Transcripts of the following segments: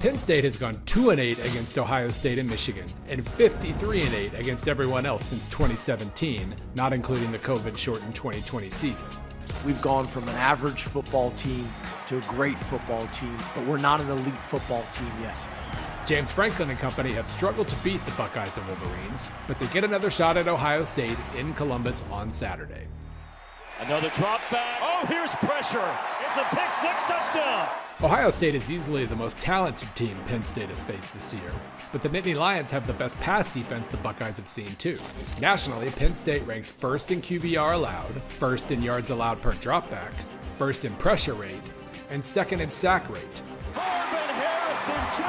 Penn State has gone 2-8 against Ohio State and Michigan, and 53-8 against everyone else since 2017, not including the COVID-shortened 2020 season. We've gone from an average football team to a great football team, but we're not an elite football team yet. James Franklin and company have struggled to beat the Buckeyes and Wolverines, but they get another shot at Ohio State in Columbus on Saturday. Another drop back. Oh, here's pressure. It's a pick six touchdown. Ohio State is easily the most talented team Penn State has faced this year, but the Nittany Lions have the best pass defense the Buckeyes have seen too. Nationally, Penn State ranks first in QBR allowed, first in yards allowed per dropback, first in pressure rate, and second in sack rate. Marvin Harrison Jr.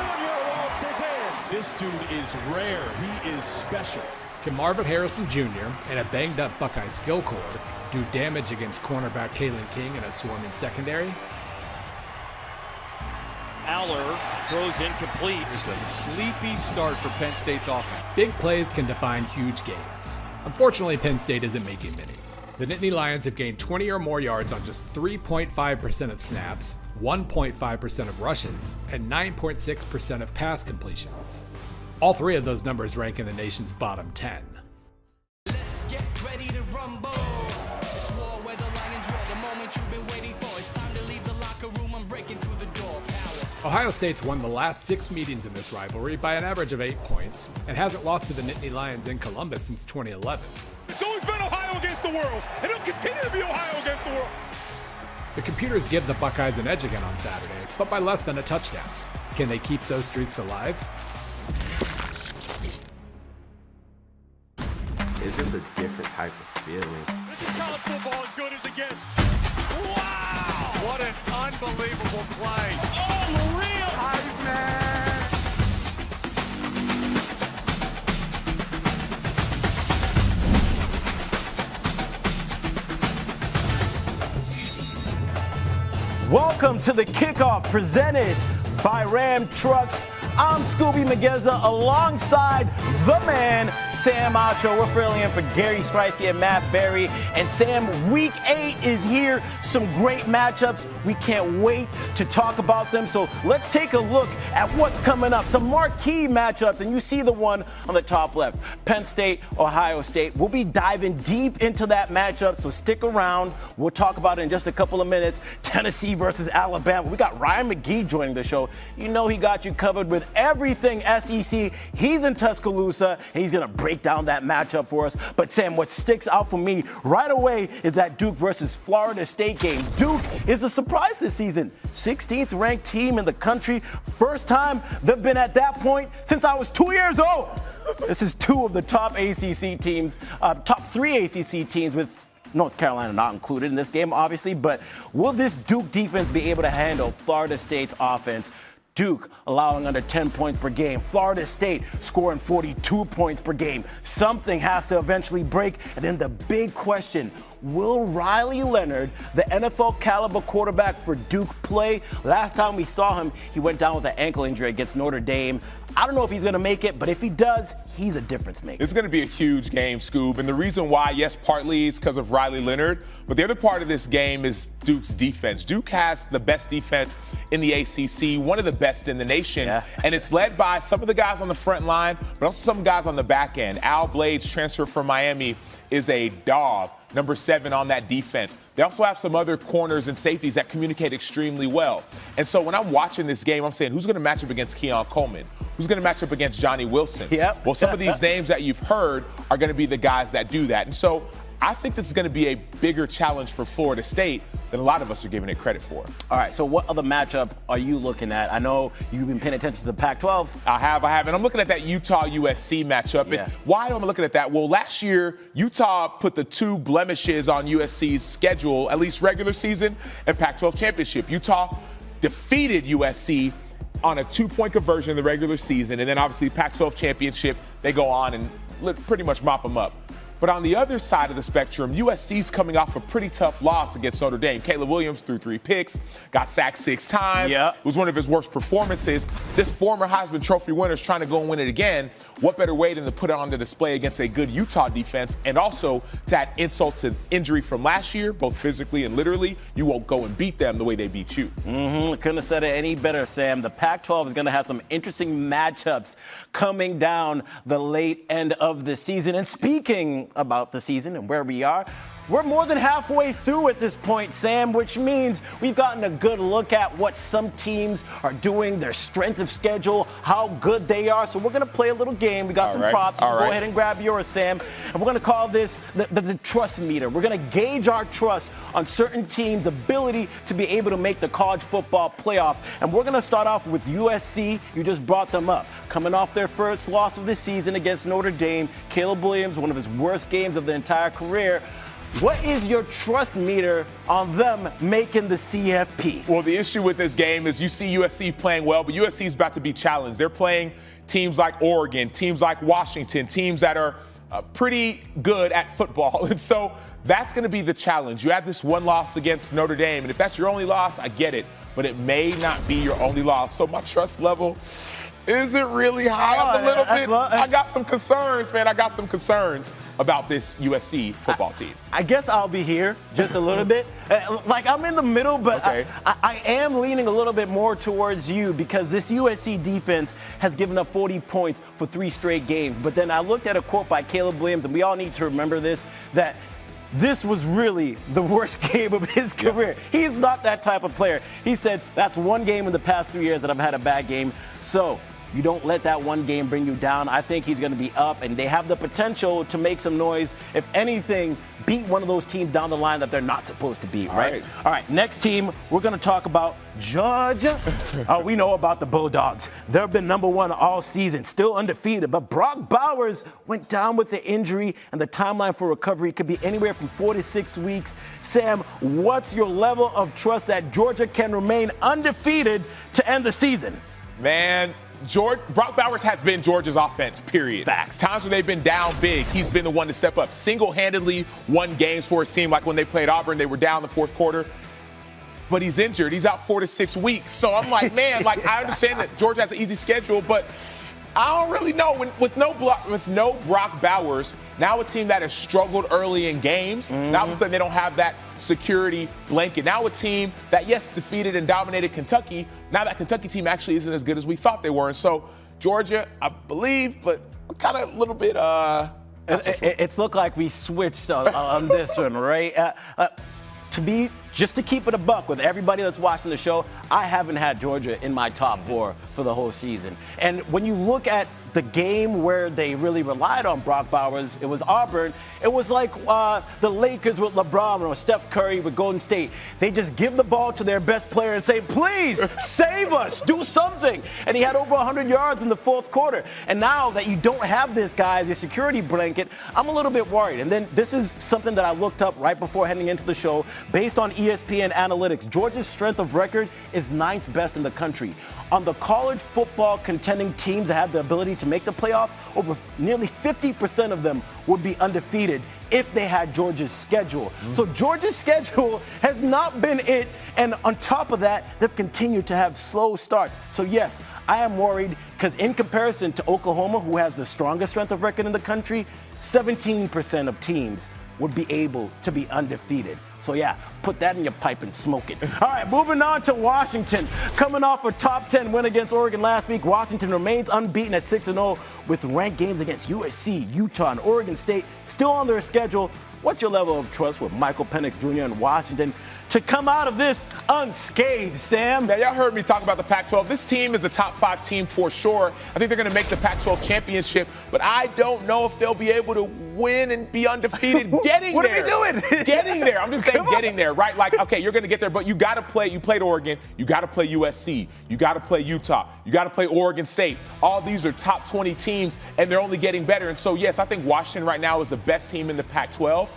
wants his in. This dude is rare. He is special. Can Marvin Harrison Jr. and a banged-up Buckeye skill core do damage against cornerback Kalen King and a swarming secondary? Aller throws incomplete. It's a sleepy start for Penn State's offense. Big plays can define huge games. Unfortunately, Penn State isn't making many. The Nittany Lions have gained 20 or more yards on just 3.5% of snaps, 1.5% of rushes, and 9.6% of pass completions. All three of those numbers rank in the nation's bottom 10. Let's get ready to rumble. It's war where the lions roar. The moment you've been waiting for. It's time to leave the locker room. I'm breaking through the door. Power. Ohio State's won the last 6 meetings in this rivalry by an average of 8 points and hasn't lost to the Nittany Lions in Columbus since 2011. It's always been Ohio against the world, and it'll continue to be Ohio against the world. The computers give the Buckeyes an edge again on Saturday, but by less than a touchdown. Can they keep those streaks alive? It's just a different type of feeling. This is college football as good as it gets. Wow! What an unbelievable play. Oh, Maria! Heisman! Welcome to the Kickoff presented by Ram Trucks. I'm Skubie Mageza alongside the man, Sam Acho. We're filling in for Gary Streisky and Matt Berry. And Sam, week 8 is here. Some great matchups. We can't wait to talk about them. So let's take a look at what's coming up. Some marquee matchups, and you see the one on the top left. Penn State, Ohio State. We'll be diving deep into that matchup, so stick around. We'll talk about it in just a couple of minutes. Tennessee versus Alabama. We got Ryan McGee joining the show. You know he got you covered with everything SEC. He's in Tuscaloosa, and he's going to break down that matchup for us. But Sam, what sticks out for me right away is that Duke versus Florida State game. Duke is a surprise this season. 16th ranked team in the country. First time they've been at that point since I was 2 years old. This is 2 of the top ACC teams, top 3 ACC teams with North Carolina not included in this game, obviously. But will this Duke defense be able to handle Florida State's offense? Duke allowing under 10 points per game. Florida State scoring 42 points per game. Something has to eventually break. And then the big question, will Riley Leonard, the NFL caliber quarterback for Duke, play? Last time we saw him, he went down with an ankle injury against Notre Dame. I don't know if he's going to make it, but if he does, he's a difference maker. It's going to be a huge game, Scoob. And the reason why, yes, partly is because of Riley Leonard, but the other part of this game is Duke's defense. Duke has the best defense in the ACC, one of the best in the nation. Yeah. And it's led by some of the guys on the front line, but also some guys on the back end. Al Blades, transfer from Miami, is a dog. Number 7 on that defense. They also have some other corners and safeties that communicate extremely well. And so when I'm watching this game, I'm saying, who's going to match up against Keon Coleman? Who's going to match up against Johnny Wilson? Yep. Well, some of these names that you've heard are going to be the guys that do that. And so I think this is going to be a bigger challenge for Florida State than a lot of us are giving it credit for. All right, so what other matchup are you looking at? I know you've been paying attention to the Pac-12. I have. And I'm looking at that Utah-USC matchup. Yeah. And why am I looking at that? Well, last year, Utah put the 2 blemishes on USC's schedule, at least regular season and Pac-12 championship. Utah defeated USC on a 2-point conversion in the regular season, and then obviously Pac-12 championship, they go on and pretty much mop them up. But on the other side of the spectrum, USC's coming off a pretty tough loss against Notre Dame. Caleb Williams threw 3 picks, got sacked 6 times. Yeah. It was one of his worst performances. This former Heisman Trophy winner is trying to go and win it again. What better way than to put it on the display against a good Utah defense, and also to add insult to injury from last year, both physically and literally. You won't go and beat them the way they beat you. Couldn't have said it any better, Sam. The Pac-12 is going to have some interesting matchups coming down the late end of the season. And speaking about the season and where we are, we're more than halfway through at this point, Sam, which means we've gotten a good look at what some teams are doing, their strength of schedule, how good they are. So we're going to play a little game. We got some props. Go ahead and grab yours, Sam. And we're going to call this the trust meter. We're going to gauge our trust on certain teams' ability to be able to make the college football playoff. And we're going to start off with USC. You just brought them up. Coming off their first loss of the season against Notre Dame, Caleb Williams, one of his worst games of the entire career. What is your trust meter on them making the CFP? Well, the issue with this game is you see USC playing well, but USC is about to be challenged. They're playing teams like Oregon, teams like Washington, teams that are pretty good at football. And so that's going to be the challenge. You had this one loss against Notre Dame, and if that's your only loss, I get it. But it may not be your only loss. So my trust level isn't really high up a little bit. I got some concerns, man. I got some concerns about this USC football team. I guess I'll be here just a little bit. Like, I'm in the middle, but okay. I am leaning a little bit more towards you because this USC defense has given up 40 points for 3 straight games. But then I looked at a quote by Caleb Williams, and we all need to remember this, that this was really the worst game of his career. He's not that type of player. He said, that's one game in the past 3 years that I've had a bad game. So you don't let that one game bring you down. I think he's going to be up, and they have the potential to make some noise. If anything, beat one of those teams down the line that they're not supposed to beat, right? All right, next team, we're going to talk about Georgia. We know about the Bulldogs. They've been #1 all season, still undefeated. But Brock Bowers went down with the injury, and the timeline for recovery could be anywhere from 4 to 6 weeks. Sam, what's your level of trust that Georgia can remain undefeated to end the season? Man, Brock Bowers has been Georgia's offense, period. Facts. Times where they've been down big, he's been the one to step up. Single-handedly won games for his team, like when they played Auburn, they were down in the fourth quarter. But he's injured. He's out 4 to 6 weeks. So I'm like, man, like I understand that Georgia has an easy schedule, but I don't really know. With no Brock Bowers, now a team that has struggled early in games, now all of a sudden they don't have that security blanket. Now a team that, yes, defeated and dominated Kentucky, now that Kentucky team actually isn't as good as we thought they were. And so Georgia, I believe, but kind of a little bit It's looked like we switched on this one, right? Just to keep it a buck with everybody that's watching the show, I haven't had Georgia in my top 4 for the whole season. And when you look at the game where they really relied on Brock Bowers, it was Auburn. It was like the Lakers with LeBron or Steph Curry with Golden State. They just give the ball to their best player and say, please, save us, do something. And he had over 100 yards in the fourth quarter. And now that you don't have this guy as your security blanket, I'm a little bit worried. And then this is something that I looked up right before heading into the show. Based on ESPN analytics, Georgia's strength of record is 9th best in the country. On the college football contending teams that have the ability to make the playoffs, over nearly 50% of them would be undefeated if they had Georgia's schedule. So Georgia's schedule has not been it, and on top of that, they've continued to have slow starts. So yes, I am worried because in comparison to Oklahoma, who has the strongest strength of record in the country, 17% of teams would be able to be undefeated. So yeah, put that in your pipe and smoke it. All right, moving on to Washington. Coming off a top 10 win against Oregon last week, Washington remains unbeaten at 6-0 with ranked games against USC, Utah, and Oregon State still on their schedule. What's your level of trust with Michael Penix Jr. in Washington to come out of this unscathed, Sam? Now, y'all heard me talk about the Pac-12. This team is a top 5 team for sure. I think they're going to make the Pac-12 championship, but I don't know if they'll be able to win and be undefeated getting what there. What are we doing? Getting there. I'm just saying getting there, right? Like, okay, you're going to get there, but you got to play. You played Oregon. You got to play USC. You got to play Utah. You got to play Oregon State. All these are top 20 teams, and they're only getting better. And so, yes, I think Washington right now is the best team in the Pac-12,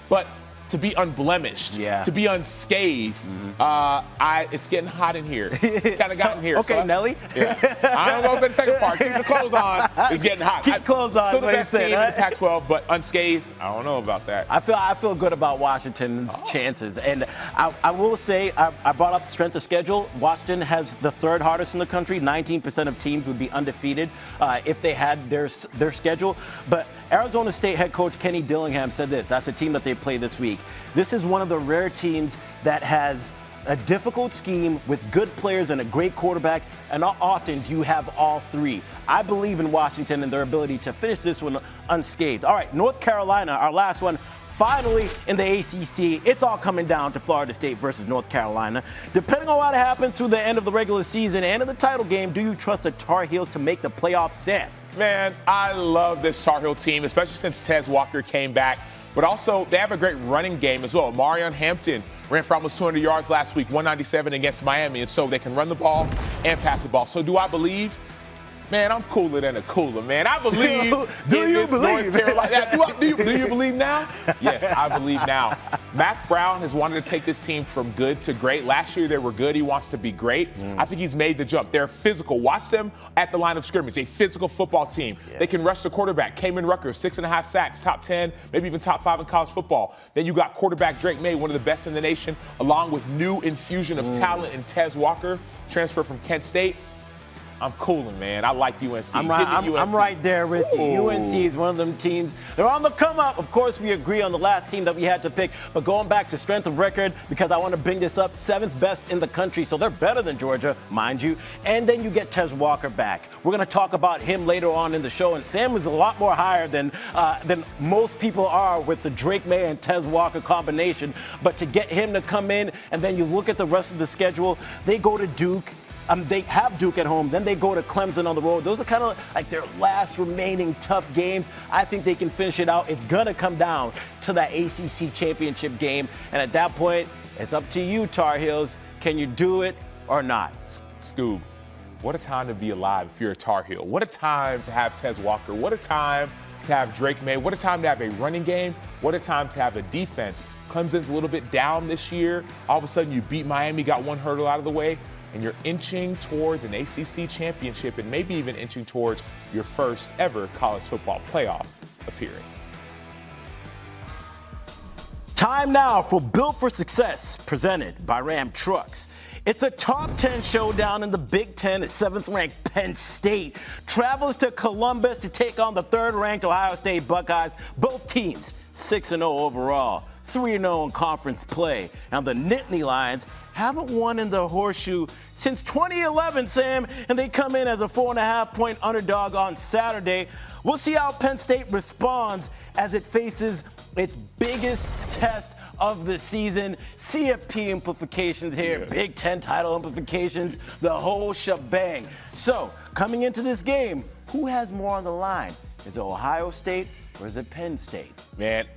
but to be unblemished, to be unscathed. It's getting hot in here. It's kind of gotten here. Okay, Nelly. Yeah. I don't know what the second part. Keep the clothes on. It's getting hot. Keep clothes on. Still the best team in the Pac-12, but unscathed. I don't know about that. I feel good about Washington's chances, and I will say I brought up the strength of schedule. Washington has the third hardest in the country. 19% of teams would be undefeated if they had their schedule, but Arizona State head coach Kenny Dillingham said this. That's a team that they play this week. This is one of the rare teams that has a difficult scheme with good players and a great quarterback, and not often do you have all three. I believe in Washington and their ability to finish this one unscathed. All right, North Carolina, our last one. Finally, in the ACC, it's all coming down to Florida State versus North Carolina. Depending on what happens through the end of the regular season and in the title game, do you trust the Tar Heels to make the playoffs, Sam? Man, I love this Tar Heel team, especially since Tez Walker came back. But also, they have a great running game as well. Marion Hampton ran for almost 200 yards last week, 197 against Miami. And so they can run the ball and pass the ball. So do I believe? Man, I'm cooler than a cooler, man. I believe do you believe? North Carolina. Do you believe now? Yes, I believe now. Mac Brown has wanted to take this team from good to great. Last year they were good. He wants to be great. I think he's made the jump. They're physical. Watch them at the line of scrimmage. A physical football team. They can rush the quarterback. Kamen Rucker, 6.5 sacks, top 10, maybe even top 5 in college football. Then you got quarterback Drake May, one of the best in the nation, along with new infusion of talent in Tez Walker, transfer from Kent State. I'm cooling, man. I like UNC. I'm right there with you. UNC is one of them teams. They're on the come up. Of course, we agree on the last team that we had to pick. But going back to strength of record, because I want to bring this up, 7th best in the country. So they're better than Georgia, mind you. And then you get Tez Walker back. We're going to talk about him later on in the show. And Sam is a lot more higher than most people are with the Drake May and Tez Walker combination. But to get him to come in, and then you look at the rest of the schedule, they go to Duke. They have Duke at home. Then they go to Clemson on the road. Those are kind of like their last remaining tough games. I think they can finish it out. It's going to come down to that ACC championship game. And at that point, it's up to you, Tar Heels. Can you do it or not? Scoob, what a time to be alive if you're a Tar Heel. What a time to have Tez Walker. What a time to have Drake May. What a time to have a running game. What a time to have a defense. Clemson's a little bit down this year. All of a sudden, you beat Miami, got one hurdle out of the way, and you're inching towards an ACC championship and maybe even inching towards your first ever college football playoff appearance. Time now for Built for Success, presented by Ram Trucks. It's a top 10 showdown in the Big Ten as 7th-ranked Penn State travels to Columbus to take on the 3rd-ranked Ohio State Buckeyes. Both teams 6-0 overall, 3-0 in conference play. Now the Nittany Lions haven't won in the Horseshoe since 2011, Sam, and they come in as a 4.5-point underdog on Saturday. We'll see how Penn State responds as it faces its biggest test of the season. CFP implications here, Big Ten title implications, the whole shebang. So, coming into this game, who has more on the line? Is it Ohio State or is it Penn State? Man,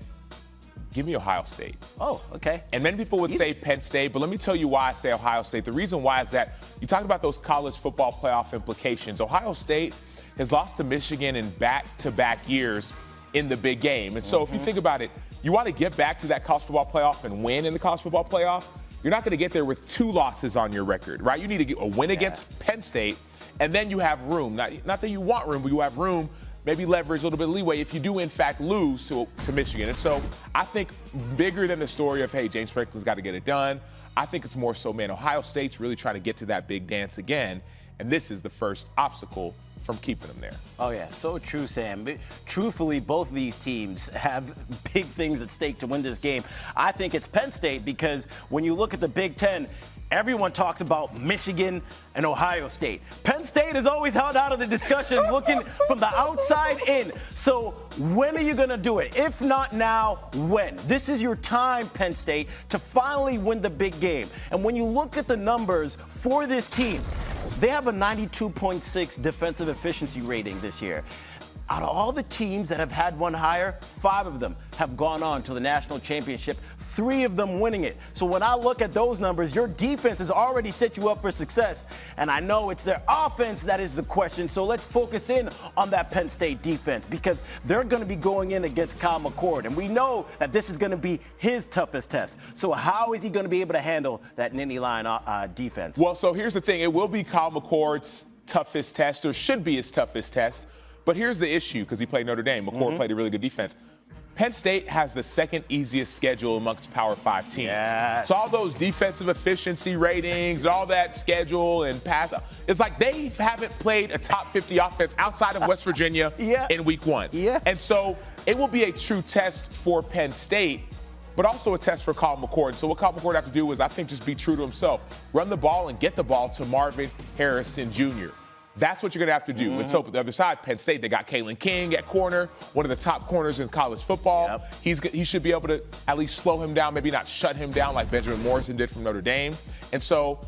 give me Ohio State. Oh, okay. And many people would say Penn State, but let me tell you why I say Ohio State. The reason why is that you talked about those college football playoff implications. Ohio State has lost to Michigan in back-to-back years in the big game. And so if you think about it, you want to get back to that college football playoff and win in the college football playoff, you're not going to get there with 2 losses on your record, right? You need to get a win against Penn State, and then you have room. Not that you want room, but you have room, maybe leverage, a little bit of leeway if you do, in fact, lose to Michigan. And so I think bigger than the story of, hey, James Franklin's got to get it done, I think it's more so, man, Ohio State's really trying to get to that big dance again, and this is the first obstacle from keeping them there. Oh, yeah, so true, Sam. But truthfully, both of these teams have big things at stake to win this game. I think it's Penn State because when you look at the Big Ten, everyone talks about Michigan and Ohio State. Penn State is always held out of the discussion looking from the outside in. So when are you going to do it? If not now, when? This is your time, Penn State, to finally win the big game. And when you look at the numbers for this team, they have a 92.6 defensive efficiency rating this year. Out of all the teams that have had one higher, 5 of them have gone on to the national championship, 3 of them winning it. So when I look at those numbers, your defense has already set you up for success. And I know it's their offense that is the question. So let's focus in on that Penn State defense, because they're going to be going in against Kyle McCord. And we know that this is going to be his toughest test. So how is he going to be able to handle that Nittany Lion defense? Well, so here's the thing. It will be Kyle McCord's toughest test, or should be his toughest test. But here's the issue, because he played Notre Dame. McCord played a really good defense. Penn State has the second easiest schedule amongst Power 5 teams. Yes. So all those defensive efficiency ratings, all that schedule and pass, it's like they haven't played a top 50 offense outside of West Virginia in week 1. Yeah. And so it will be a true test for Penn State, but also a test for Kyle McCord. So what Kyle McCord have to do is, I think, just be true to himself. Run the ball and get the ball to Marvin Harrison Jr. That's what you're going to have to do. And so, but the other side, Penn State, they got Kalen King at corner, one of the top corners in college football. He should be able to at least slow him down, maybe not shut him down like Benjamin Morrison did from Notre Dame. And so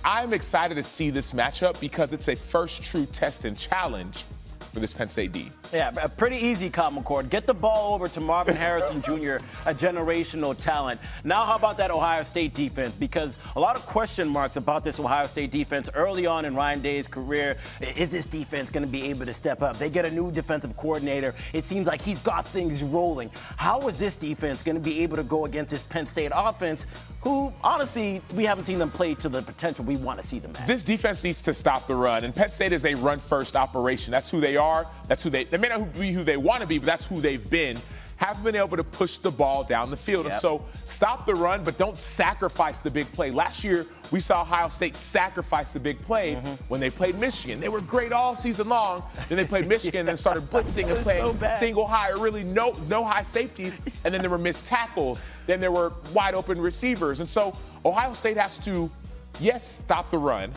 I'm excited to see this matchup, because it's a first true test and challenge for this Penn State D. Yeah, pretty easy, Kyle McCord. Get the ball over to Marvin Harrison Jr., a generational talent. Now, how about that Ohio State defense? Because a lot of question marks about this Ohio State defense early on in Ryan Day's career. Is this defense going to be able to step up? They get a new defensive coordinator. It seems like he's got things rolling. How is this defense going to be able to go against this Penn State offense, who, honestly, we haven't seen them play to the potential we want to see them at? This defense needs to stop the run, and Penn State is a run-first operation. That's who they are. That's who they may not be who they want to be, but that's who they've been. Haven't been able to push the ball down the field. And so stop the run, but don't sacrifice the big play. Last year, we saw Ohio State sacrifice the big play when they played Michigan. They were great all season long. Then they played Michigan and then started blitzing and playing single high, or really no high safeties. And then there were missed tackles. Then there were wide open receivers. And so Ohio State has to, yes, stop the run.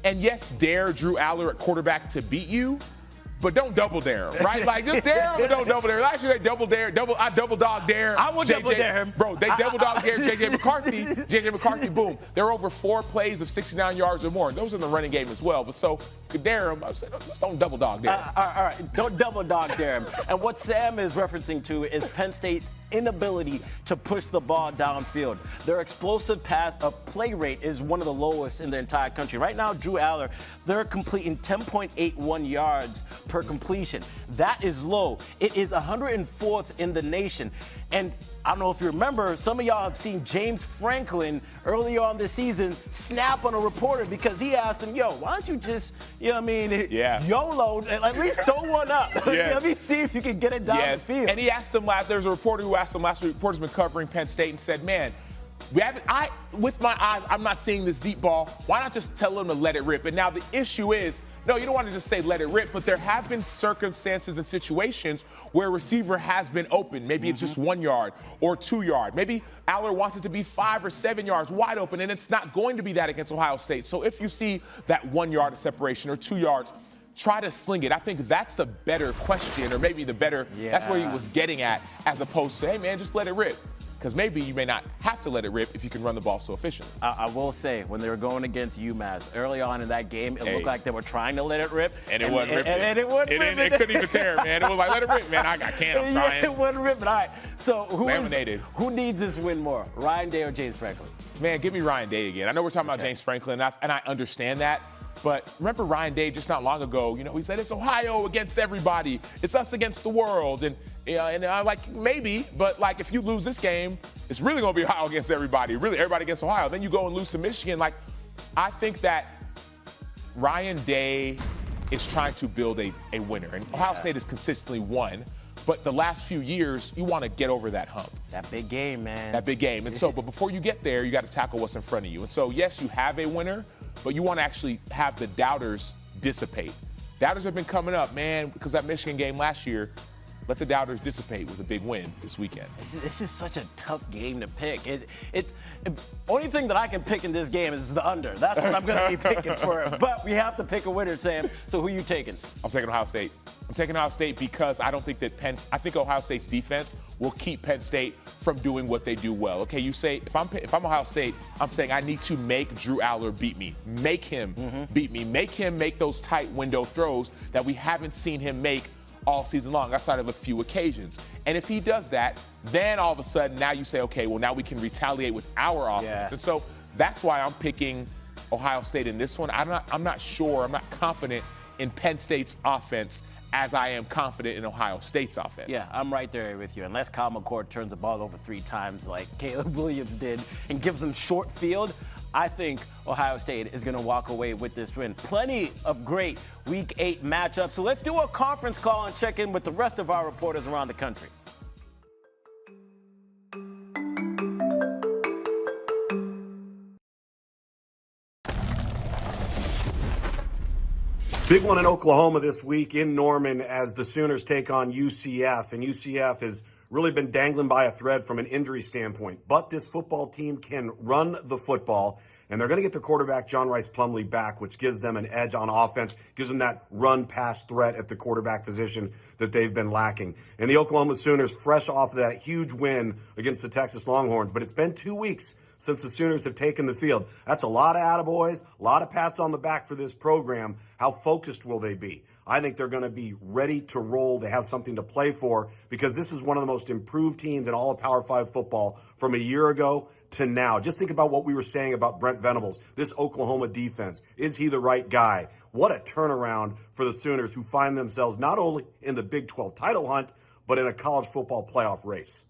And yes, dare Drew Aller at quarterback to beat you. But don't double dare him, right? Like, just dare him, but don't double dare. Last year they double dog dare. I will double dare him. Bro, they double dog dare J.J. McCarthy. J.J. McCarthy, boom. They're over 4 plays of 69 yards or more. Those are in the running game as well. But so, you could dare him. I said, just don't double dog dare him. All right, don't double dog dare him. And what Sam is referencing to is Penn State's inability to push the ball downfield. Their explosive play rate is one of the lowest in the entire country. Right now, Drew Aller, they're completing 10.81 yards per completion. That is low. It is 104th in the nation. And I don't know if you remember, some of y'all have seen James Franklin early on this season snap on a reporter because he asked him, yo, why don't you just, you know what I mean, YOLO, at least throw one up. Let me see if you can get it down the field. And he asked him there's a reporter who asked him last week, reporter's been covering Penn State, and said, man, with my eyes, I'm not seeing this deep ball. Why not just tell him to let it rip? And now the issue is, no, you don't want to just say let it rip, but there have been circumstances and situations where a receiver has been open. Maybe it's just 1 yard or 2 yard. Maybe Aller wants it to be 5 or 7 yards wide open, and it's not going to be that against Ohio State. So if you see that 1 yard of separation or 2 yards, try to sling it. I think that's the better question, or maybe the better, that's where he was getting at, as opposed to, hey, man, just let it rip. Because maybe you may not have to let it rip if you can run the ball so efficiently. I will say, when they were going against UMass, early on in that game, it looked like they were trying to let it rip. And it wasn't ripping. And it wasn't ripping. It couldn't even tear, man. It was like, let it rip, man. I can't, I'm trying. It wasn't ripping. All right, so who needs this win more, Ryan Day or James Franklin? Man, give me Ryan Day again. I know we're talking about James Franklin, and I understand that. But remember Ryan Day just not long ago, he said it's Ohio against everybody. It's us against the world. And I'm like, maybe, but like if you lose this game, it's really going to be Ohio against everybody. Really, everybody against Ohio. Then you go and lose to Michigan. Like, I think that Ryan Day is trying to build a winner. And Ohio State has consistently won. But the last few years, you want to get over that hump. That big game, man. That big game. And so, but before you get there, you got to tackle what's in front of you. And so, yes, you have a winner, but you want to actually have the doubters dissipate. Doubters have been coming up, man, because that Michigan game last year, let the doubters dissipate with a big win this weekend. This is such a tough game to pick. Only thing that I can pick in this game is the under. That's what I'm going to be picking for it. But we have to pick a winner, Sam. So who are you taking? I'm taking Ohio State. I'm taking Ohio State because I don't think that I think Ohio State's defense will keep Penn State from doing what they do well. Okay, you say, if I'm Ohio State, I'm saying I need to make Drew Aller beat me. Make him beat me. Make him make those tight window throws that we haven't seen him make all season long, outside of a few occasions. And if he does that, then all of a sudden now you say, okay, well, now we can retaliate with our offense. Yeah. And so that's why I'm picking Ohio State in this one. I'm not sure, I'm not confident in Penn State's offense as I am confident in Ohio State's offense. Yeah, I'm right there with you. Unless Kyle McCord turns the ball over 3 times like Caleb Williams did and gives them short field, I think Ohio State is going to walk away with this win. Plenty of great Week 8 matchups. So let's do a conference call and check in with the rest of our reporters around the country. Big one in Oklahoma this week in Norman as the Sooners take on UCF. And UCF has really been dangling by a thread from an injury standpoint. But this football team can run the football. And they're going to get their quarterback, John Rice Plumlee, back, which gives them an edge on offense, gives them that run-pass threat at the quarterback position that they've been lacking. And the Oklahoma Sooners, fresh off of that huge win against the Texas Longhorns. But it's been 2 weeks since the Sooners have taken the field. That's a lot of attaboys, a lot of pats on the back for this program. How focused will they be? I think they're going to be ready to roll. They have something to play for because this is one of the most improved teams in all of Power 5 football from a year ago to now. Just think about what we were saying about Brent Venables, this Oklahoma defense. Is he the right guy? What a turnaround for the Sooners, who find themselves not only in the Big 12 title hunt, but in a college football playoff race.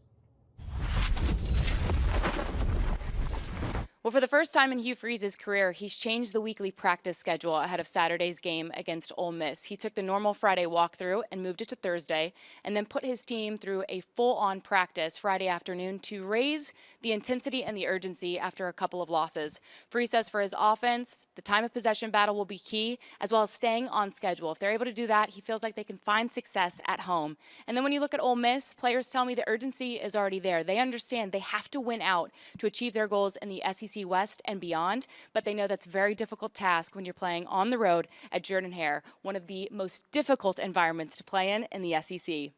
Well, for the first time in Hugh Freeze's career, he's changed the weekly practice schedule ahead of Saturday's game against Ole Miss. He took the normal Friday walkthrough and moved it to Thursday, and then put his team through a full-on practice Friday afternoon to raise the intensity and the urgency after a couple of losses. Freeze says for his offense, the time of possession battle will be key, as well as staying on schedule. If they're able to do that, he feels like they can find success at home. And then when you look at Ole Miss, players tell me the urgency is already there. They understand they have to win out to achieve their goals in the SEC West and beyond, but they know that's a very difficult task when you're playing on the road at Jordan-Hare, one of the most difficult environments to play in the SEC.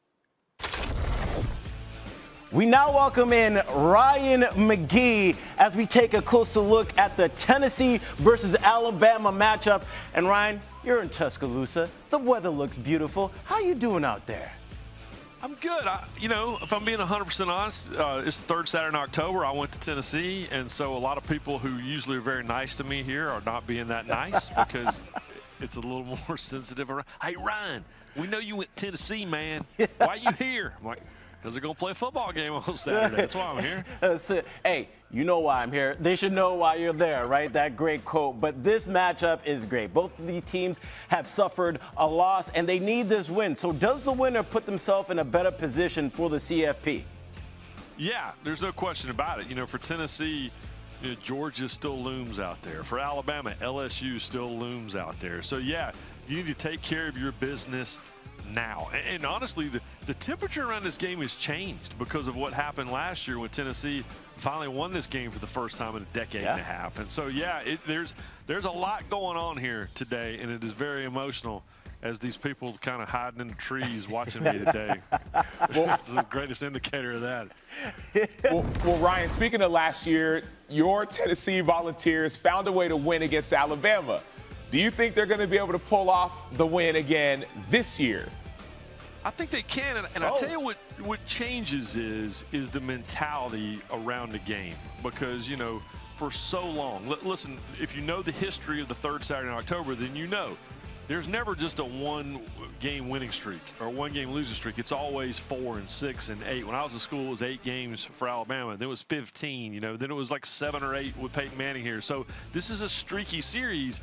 We now welcome in Ryan McGee as we take a closer look at the Tennessee versus Alabama matchup. And Ryan, you're in Tuscaloosa. The weather looks beautiful. How you doing out there? I'm good. If I'm being 100% honest, it's the third Saturday in October. I went to Tennessee, and so a lot of people who usually are very nice to me here are not being that nice because it's a little more sensitive around. Hey, Ryan, we know you went to Tennessee, man. Why are you here? I'm like, because they're going to play a football game on Saturday. That's why I'm here. Hey, you know why I'm here. They should know why you're there, right? That great quote. But this matchup is great. Both of these teams have suffered a loss, and they need this win. So does the winner put themselves in a better position for the CFP? Yeah, there's no question about it. For Tennessee, Georgia still looms out there. For Alabama, LSU still looms out there. So, yeah, you need to take care of your business now. And honestly, the temperature around this game has changed because of what happened last year when Tennessee finally won this game for the first time in a decade and a half. And so, yeah, there's a lot going on here today, and it is very emotional as these people kind of hiding in the trees watching me today. That's the greatest indicator of that. Well, Ryan, speaking of last year, your Tennessee Volunteers found a way to win against Alabama. Do you think they're going to be able to pull off the win again this year? I think they can, and I'll tell you what changes is the mentality around the game. Because, for so long, listen, if you know the history of the third Saturday in October, then you know there's never just a one-game winning streak or one-game losing streak. It's always 4 and 6 and 8. When I was in school, it was 8 games for Alabama. Then it was 15, Then it was like 7 or 8 with Peyton Manning here. So this is a streaky series,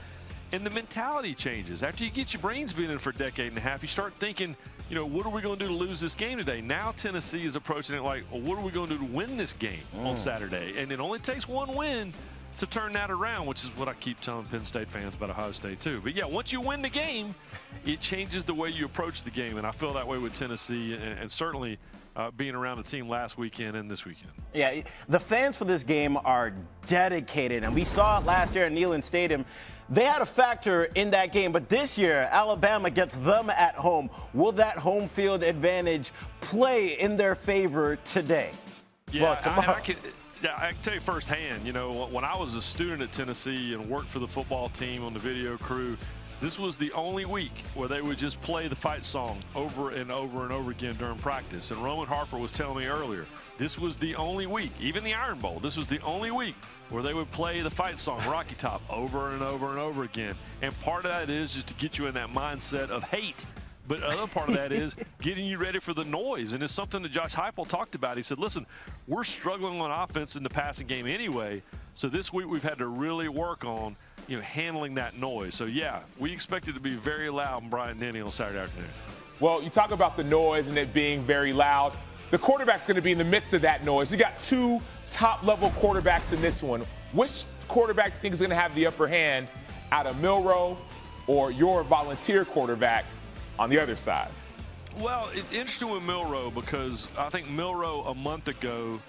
and the mentality changes. After you get your brains beaten in for a decade and a half, you start thinking, what are we going to do to lose this game today? Now Tennessee is approaching it like, well, what are we going to do to win this game on Saturday? And it only takes one win to turn that around, which is what I keep telling Penn State fans about Ohio State too. But yeah, once you win the game, it changes the way you approach the game. And I feel that way with Tennessee and certainly being around the team last weekend and this weekend. Yeah, the fans for this game are dedicated, and we saw it last year at Neyland Stadium. They had a factor in that game, but this year, Alabama gets them at home. Will that home field advantage play in their favor today? Yeah, I can tell you firsthand, when I was a student at Tennessee and worked for the football team on the video crew, This was the only week where they would just play the fight song over and over and over again during practice. And Roman Harper was telling me earlier, this was the only week, even the Iron Bowl, this was the only week where they would play the fight song, Rocky Top, over and over and over again. And part of that is just to get you in that mindset of hate. But another part of that is getting you ready for the noise. And it's something that Josh Heupel talked about. He said, listen, we're struggling on offense in the passing game anyway. So this week we've had to really work on, handling that noise. So, yeah, we expect it to be very loud in Bryant-Denny on Saturday afternoon. Well, you talk about the noise and it being very loud. The quarterback's going to be in the midst of that noise. You got two top-level quarterbacks in this one. Which quarterback do you think is going to have the upper hand out of Milroe or your volunteer quarterback on the other side? Well, it's interesting with Milroe because I think Milroe a month ago,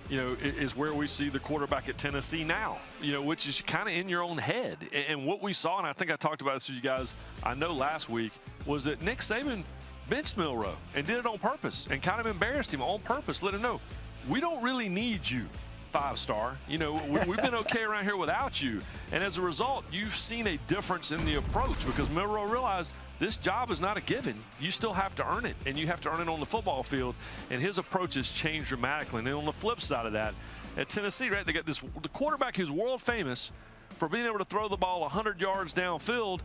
is where we see the quarterback at Tennessee now, which is kind of in your own head. And what we saw, and I think I talked about this with you guys, I know last week, was that Nick Saban benched Milroe and did it on purpose and kind of embarrassed him on purpose, let him know, we don't really need you, 5-star. We've been okay around here without you. And as a result, you've seen a difference in the approach because Milroe realized this job is not a given. You still have to earn it, and you have to earn it on the football field. And his approach has changed dramatically. And then on the flip side of that, at Tennessee, right, they got the quarterback who's world famous for being able to throw the ball 100 yards downfield,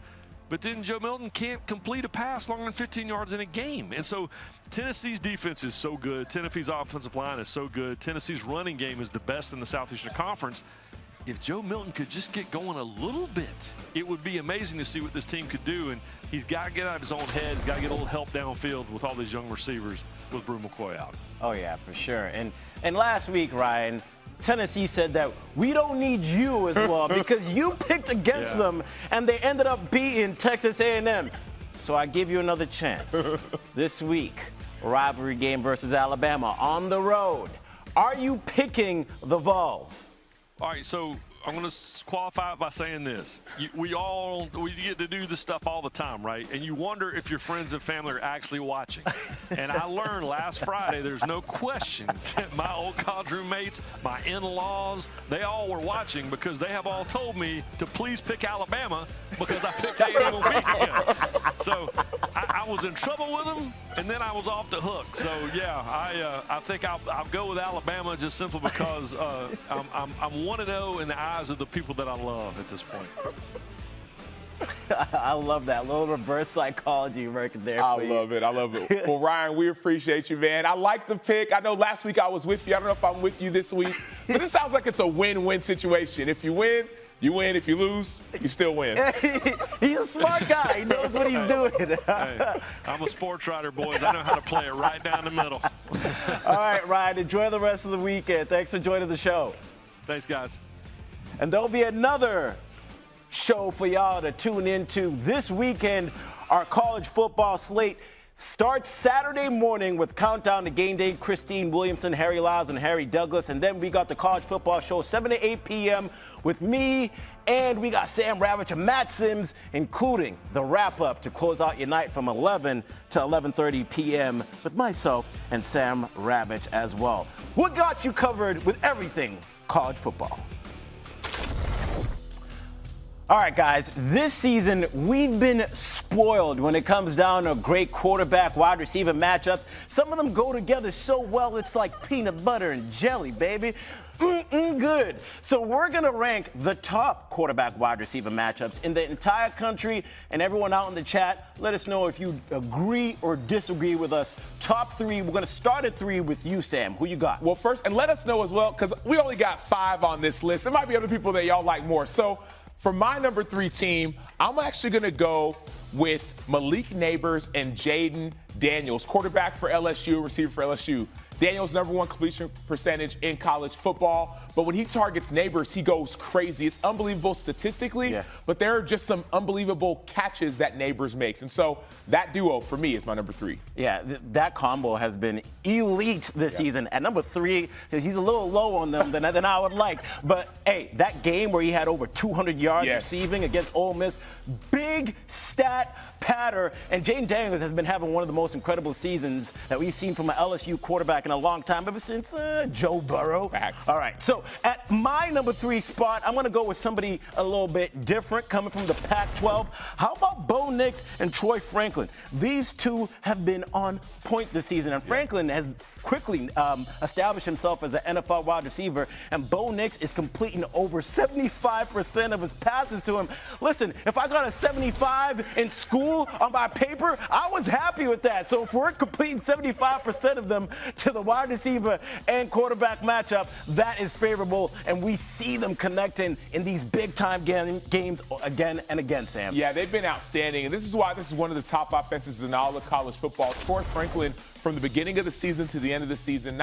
but then Joe Milton can't complete a pass longer than 15 yards in a game. And so Tennessee's defense is so good. Tennessee's offensive line is so good. Tennessee's running game is the best in the Southeastern Conference. If Joe Milton could just get going a little bit, it would be amazing to see what this team could do. And he's got to get out of his own head. He's got to get a little help downfield with all these young receivers with Brew McCoy out. Oh, yeah, for sure. And last week, Ryan, Tennessee said that we don't need you as well because you picked against them, and they ended up beating Texas A&M. So I give you another chance. This week, rivalry game versus Alabama on the road. Are you picking the Vols? All right, so I'm going to qualify it by saying this. We get to do this stuff all the time, right? And you wonder if your friends and family are actually watching. And I learned last Friday there's no question that my old college roommates, my in-laws, they all were watching because they have all told me to please pick Alabama because I picked A&M a week ago. So I was in trouble with them, and then I was off the hook. So, yeah, I think I'll go with Alabama just simply because I'm 1-0 in the eyes of the people that I love at this point. I love that little reverse psychology working there. I love it. Well, Ryan, we appreciate you, man. I like the pick. I know last week I was with you. I don't know if I'm with you this week. But this sounds like it's a win-win situation. If you win, you win. If you lose, you still win. He's a smart guy. He knows what he's doing. Hey, I'm a sports writer, boys. I know how to play it right down the middle. All right, Ryan, enjoy the rest of the weekend. Thanks for joining the show. Thanks, guys. And there'll be another show for y'all to tune into this weekend. Our college football slate starts Saturday morning with Countdown to Game Day. Christine Williamson, Harry Lyles, and Harry Douglas. And then we got the college football show 7 to 8 p.m. with me. And we got Sam Ravitch and Matt Sims, including the wrap-up to close out your night from 11 to 11:30 p.m. with myself and Sam Ravitch as well. We got you covered with everything college football. All right, guys, this season we've been spoiled when it comes down to great quarterback, wide receiver matchups. Some of them go together so well, it's like peanut butter and jelly, baby. Good. So we're going to rank the top quarterback wide receiver matchups in the entire country. And everyone out in the chat, let us know if you agree or disagree with us. Top 3, we're going to start at 3 with you, Sam. Who you got? Well, first, and let us know as well, because we only got 5 on this list. There might be other people that y'all like more. So for my number 3 team, I'm actually going to go with Malik Neighbors and Jaden Daniels, quarterback for LSU, receiver for LSU. Daniels' #1 completion percentage in college football, but when he targets Neighbors, he goes crazy. It's unbelievable statistically, but there are just some unbelievable catches that Neighbors makes. And so that duo, for me, is my number 3. Yeah, that combo has been elite this season. At number 3, he's a little low on them than I would like. But, hey, that game where he had over 200 yards receiving against Ole Miss, big stat patter. And Jaden Daniels has been having one of the most incredible seasons that we've seen from an LSU quarterback. And in a long time, ever since Joe Burrow. Facts. All right, so at my number 3 spot, I'm going to go with somebody a little bit different, coming from the Pac-12. How about Bo Nix and Troy Franklin? These two have been on point this season, and Franklin has quickly established himself as an NFL wide receiver, and Bo Nix is completing over 75% of his passes to him. Listen, if I got a 75 in school on my paper, I was happy with that. So if we're completing 75% of them to the wide receiver and quarterback matchup, that is favorable, and we see them connecting in these big-time games again and again, Sam. Yeah, they've been outstanding, and this is why this is one of the top offenses in all of college football. Troy Franklin, from the beginning of the season to the end of the season,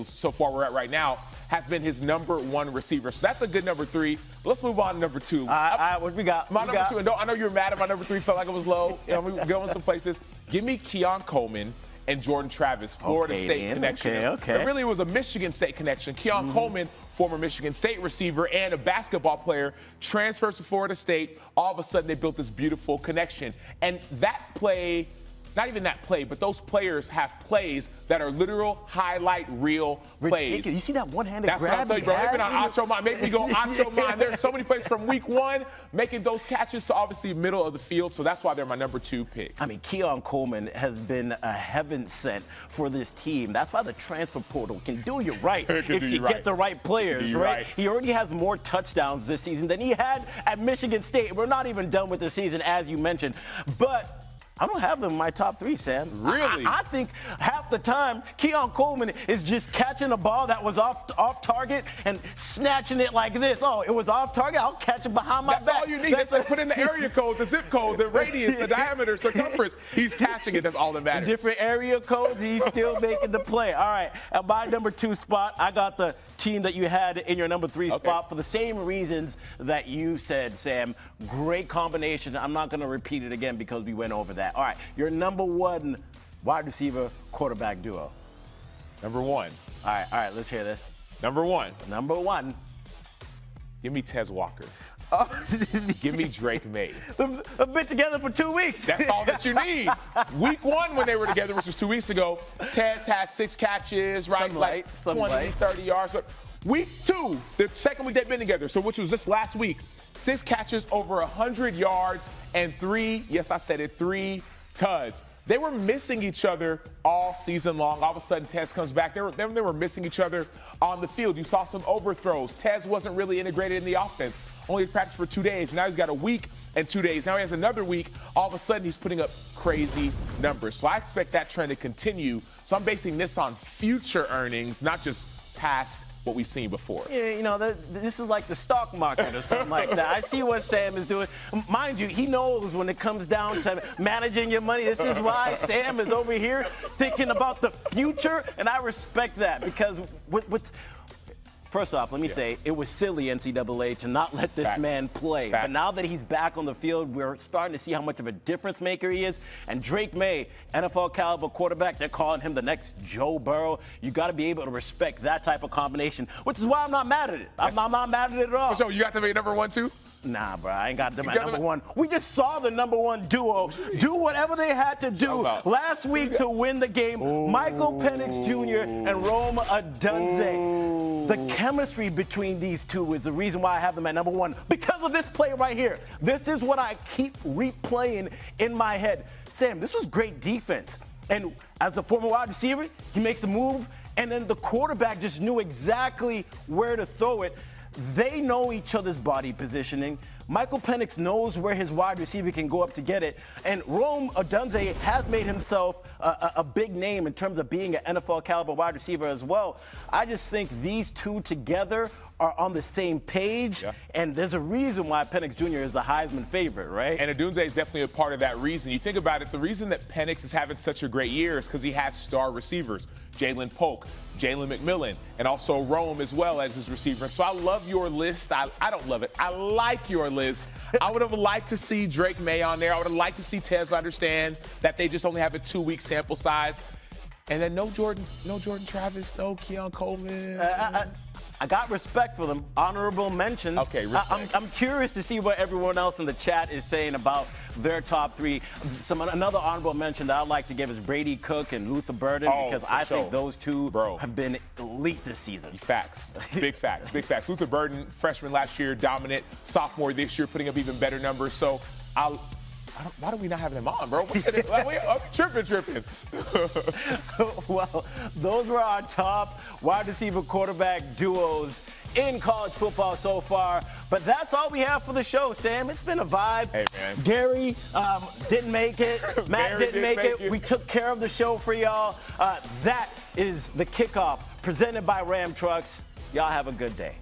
so far we're at right now, has been his number 1 receiver. So that's a good number 3. But let's move on to number 2. What we got? My number 2, and I know you were mad at my number 3, felt like it was low. We were going some places. Give me Keon Coleman and Jordan Travis, Florida State connection. Okay. It really was a Michigan State connection. Keon Coleman, former Michigan State receiver and a basketball player, transfers to Florida State. All of a sudden, they built this beautiful connection. And that play, not even that play, but those players have plays that are literal highlight reel plays. You see that one-handed grab? That's what I'm telling you, bro. They've been on Acho mind. Make me go Acho mind. There's so many plays from week 1, making those catches to obviously middle of the field. So that's why they're my number 2 pick. I mean, Keon Coleman has been a heaven sent for this team. That's why the transfer portal can do you right if you get the right players, right? He already has more touchdowns this season than he had at Michigan State. We're not even done with the season, as you mentioned. But I don't have them in my top 3, Sam. Really? I think half the time Keon Coleman is just catching a ball that was off target and snatching it like this. Oh, it was off target. I'll catch it behind my back. That's all you need. That's like put in the area code, the zip code, the radius, the diameter, circumference. He's catching it. That's all that matters. Different area codes. He's still making the play. All right. At my number 2 spot, I got the team that you had in your number 3 spot for the same reasons that you said, Sam. Great combination. I'm not going to repeat it again because we went over that. All right, your number 1 wide receiver quarterback duo. Number 1. All right, let's hear this. Number 1. Number 1. Give me Tez Walker. Give me Drake May. They've been together for 2 weeks. That's all that you need. Week 1, when they were together, which was 2 weeks ago, Tez had 6 catches, right? Like 20, 30 yards. Week 2, the second week they've been together, so which was just last week, 6 catches, over 100 yards, and 3, yes, I said it, 3 tuds. They were missing each other all season long. All of a sudden, Tez comes back. They were missing each other on the field. You saw some overthrows. Tez wasn't really integrated in the offense. Only practiced for 2 days. Now he's got a week and 2 days. Now he has another week. All of a sudden, he's putting up crazy numbers. So I expect that trend to continue. So I'm basing this on future earnings, not just past what we've seen before. Yeah, this is like the stock market or something like that. I see what Sam is doing. Mind you, he knows when it comes down to managing your money. This is why Sam is over here thinking about the future, and I respect that because first off, let me say, it was silly, NCAA, to not let this man play. But now that he's back on the field, we're starting to see how much of a difference maker he is. And Drake May, NFL caliber quarterback, they're calling him the next Joe Burrow. You got to be able to respect that type of combination, which is why I'm not mad at it. I'm not mad at it at all. So you got to be number 1 too? Nah, bro, I ain't got them at number 1. We just saw the number 1 duo do whatever they had to do last week to win the game. Michael Penix Jr. and Rome Odunze. The chemistry between these two is the reason why I have them at number 1, because of this play right here. This is what I keep replaying in my head. Sam, this was great defense. And as a former wide receiver, he makes a move, and then the quarterback just knew exactly where to throw it. They know each other's body positioning. Michael Penix knows where his wide receiver can go up to get it. And Rome Odunze has made himself a big name in terms of being an NFL caliber wide receiver as well. I just think these two together are on the same page, and there's a reason why Penix Jr. is the Heisman favorite, right? And Odunze is definitely a part of that reason. You think about it, the reason that Penix is having such a great year is because he has star receivers. Jalen Polk, Jalen McMillan, and also Rome as well as his receiver. So I love your list. I don't love it. I like your list. I would have liked to see Drake May on there. I would have liked to see Tez, but understand that they just only have a 2-week sample size. And then no Jordan Travis, no Keon Coleman. I got respect for them. Honorable mentions. Okay, respect. I'm curious to see what everyone else in the chat is saying about their top three. Another honorable mention that I'd like to give is Brady Cook and Luther Burden, because I think those two have been elite this season. Facts. Big facts. Big facts. Luther Burden, freshman last year, dominant. Sophomore this year, putting up even better numbers. So why do we not have them on, bro? I'm tripping. Well, those were our top wide receiver quarterback duos in college football so far. But that's all we have for the show, Sam. It's been a vibe. Hey, man. Gary didn't make it. Matt didn't make it. We took care of the show for y'all. That is the Kickoff presented by Ram Trucks. Y'all have a good day.